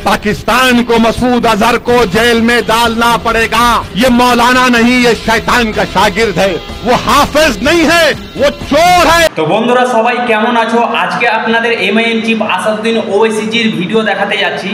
पाकिस्तान को मसूद अजहर को जेल में डालना पड़ेगा। ये मौलाना नहीं, ये शैतान का शागिर्द है, वो हाफिज नहीं है, वो चोर है। तो बंधुरा सबाई केमन आछो? आज के आपनादेर एमआईएम चिफ आसादुद्दीन ओवैसीजिर भिडियो देखाते जाচ্ছি।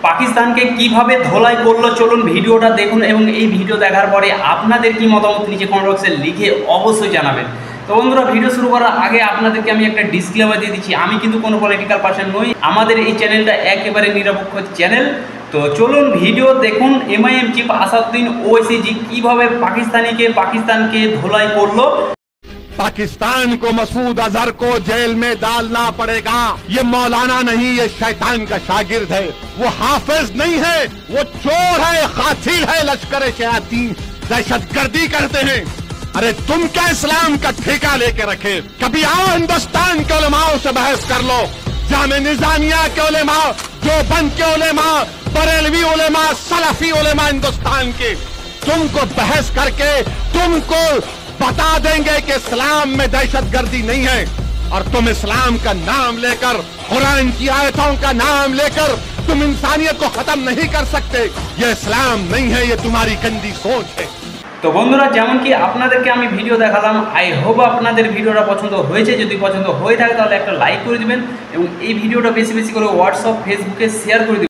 পাকিস্তানকে কিভাবে ধোলাই করলো চলুন ভিডিওটা দেখুন এবং এই ভিডিও দেখার পরে আপনাদের কি মতামত নিচে কমেন্ট বক্সে লিখে অবশ্যই জানাবেন। তো বন্ধুরা ভিডিও শুরু করার আগে আপনাদেরকে আমি একটা ডিসক্লেমার দিয়ে দিচ্ছি, আমি কিন্তু কোনো পলিটিক্যাল পার্সন নই, আমাদের এই চ্যানেলটা একেবারে নিরপেক্ষ চ্যানেল। তো চলুন ভিডিও দেখুন এমআইএম চিফ আসাদুদ্দীন ওवैसीजी কিভাবে পাকিস্তানকে ধোলাই করলো। पाकिस्तान को मसूद अजहर को जेल में डालना पड़ेगा। ये मौलाना नहीं, ये शैतान का शागिर्द है, वो हाफिज नहीं है, वो चोर है, कातिल है, लश्कर शयातीन, दहशतगर्दी करते हैं। अरे तुम क्या इस्लाम का ठेका लेके रखे? कभी आओ हिंदुस्तान के उलेमाओं से बहस कर लो, जामे निजामिया के उलेमा, देवबंद के उलेमा, बरेलवी उलेमा, सलफी उलेमा हिंदुस्तान के, तुमको बहस करके तुमको बता देंगे कि इस्लाम में दहशतगर्दी नहीं है। और तुम इस्लाम का नाम लेकर, कुरान की आयतों का नाम लेकर तुम इंसानियत को खत्म नहीं कर सकते। ये इस्लाम नहीं है, ये तुम्हारी गंदी सोच है। তো বন্ধুরা যেমন কি আপনাদেরকে আমি ভিডিও দেখালাম, আই হোপ আপনাদের ভিডিওটা পছন্দ হয়েছে। যদি পছন্দ হয়ে থাকে তাহলে একটা লাইক করে দিবেন এবং এই ভিডিওটা বেশি বেশি করে হোয়াটসঅ্যাপ ফেসবুকে শেয়ার করে দিবেন।